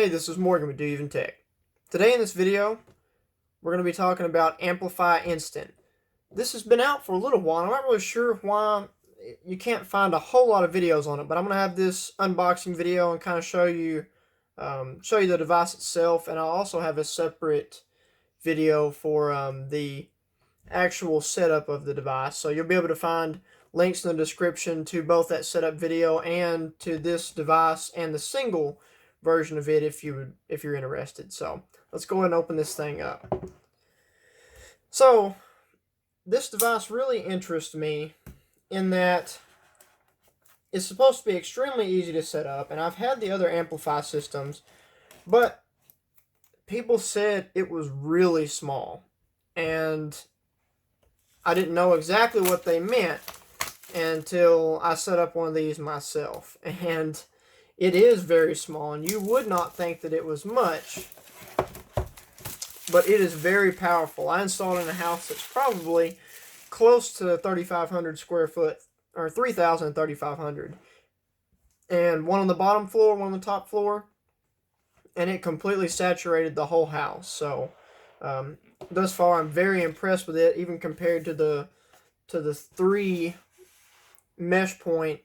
Hey, this is Morgan with DoYouEvenTech. Today in this video, we're going to be talking about Amplifi Instant. This has been out for a little while. I'm not really sure why you can't find a whole lot of videos on it, but I'm going to have this unboxing video and kind of show you the device itself, and I'll also have a separate video for the actual setup of the device. So you'll be able to find links in the description to both that setup video and to this device and the single version of it if you're interested. So let's go ahead and open this thing up. So this device really interests me in that it's supposed to be extremely easy to set up, and I've had the other Amplifi systems, but people said it was really small, and I didn't know exactly what they meant until I set up one of these myself. And it is very small, and you would not think that it was much, but it is very powerful. I installed it in a house that's probably close to 3,500 square foot, or 3,000 3,500, and one on the bottom floor, one on the top floor, and it completely saturated the whole house. So thus far, I'm very impressed with it, even compared to the 3 mesh point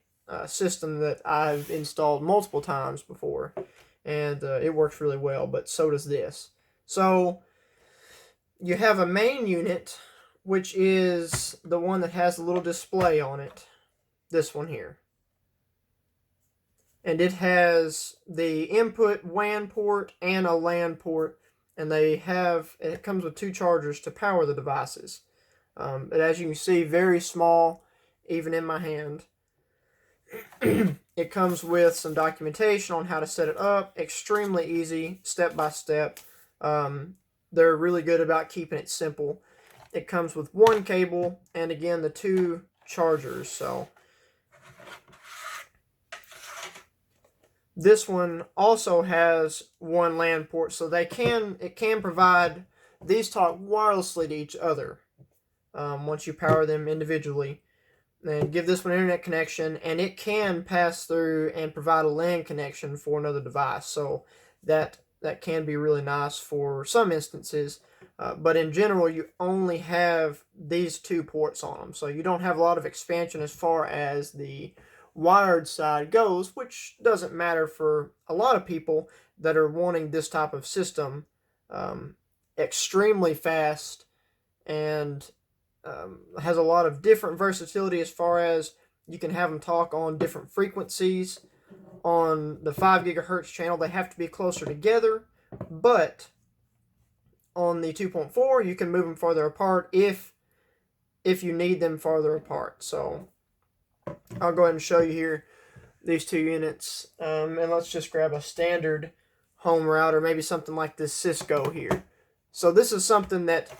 system that I've installed multiple times before, and it works really well, but so does this. So you have a main unit, which is the one that has a little display on it, this one here, and it has the input WAN port and a LAN port, and it comes with 2 chargers to power the devices. But as you can see, very small, even in my hand. It comes with some documentation on how to set it up. Extremely easy, step by step. They're really good about keeping it simple. It comes with 1 cable and again the 2 chargers. So this one also has 1 LAN port, so it can provide these talk wirelessly to each other once you power them individually. And give this one an internet connection, and it can pass through and provide a LAN connection for another device. So that can be really nice for some instances, but in general you only have these 2 ports on them, so you don't have a lot of expansion as far as the wired side goes, which doesn't matter for a lot of people that are wanting this type of system, extremely fast, and has a lot of different versatility as far as you can have them talk on different frequencies. On the 5 gigahertz channel, they have to be closer together, but on the 2.4, you can move them farther apart if you need them farther apart. So I'll go ahead and show you here these 2 units, and let's just grab a standard home router, maybe something like this Cisco here. So this is something that,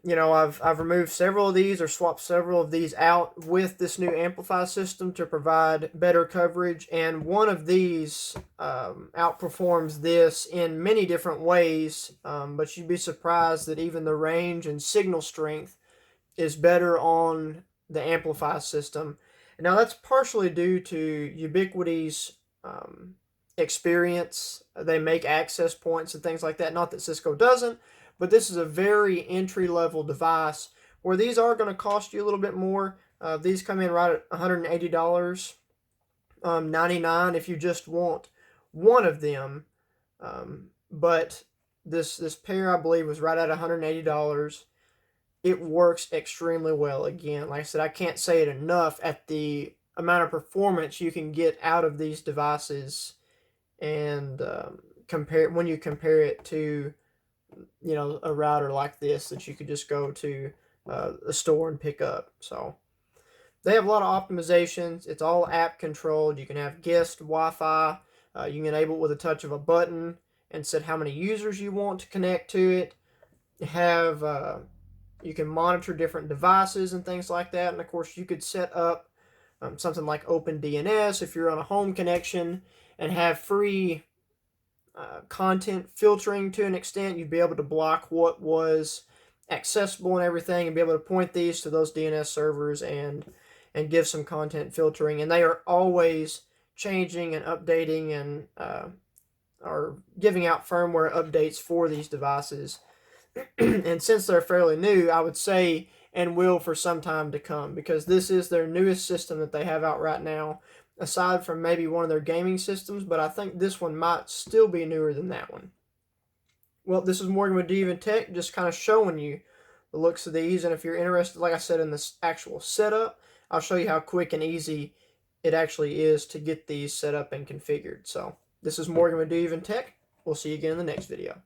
you know, I've removed several of these or swapped several of these out with this new Amplifi system to provide better coverage, and one of these outperforms this in many different ways, but you'd be surprised that even the range and signal strength is better on the Amplifi system. And now that's partially due to Ubiquiti's experience. They make access points and things like that, not that Cisco doesn't. But this is a very entry-level device where these are going to cost you a little bit more. These come in right at $180, $99 if you just want one of them. But this pair, I believe, was right at $180. It works extremely well. Again, like I said, I can't say it enough at the amount of performance you can get out of these devices, and when you compare it to, you know, a router like this that you could just go to a store and pick up. So they have a lot of optimizations. It's all app controlled. You can have guest Wi-Fi. You can enable it with a touch of a button and set how many users you want to connect to it. You can monitor different devices and things like that. And of course, you could set up something like OpenDNS if you're on a home connection and have free content filtering to an extent. You'd be able to block what was accessible and everything, and be able to point these to those DNS servers and give some content filtering. And they are always changing and updating and are giving out firmware updates for these devices. And since they're fairly new, I would say and will for some time to come, because this is their newest system that they have out right now, aside from maybe one of their gaming systems, but I think this one might still be newer than that one. Well, this is Morgan with DoYouEvenTech, just kind of showing you the looks of these, and if you're interested, like I said, in this actual setup, I'll show you how quick and easy it actually is to get these set up and configured. So this is Morgan with DoYouEvenTech. We'll see you again in the next video.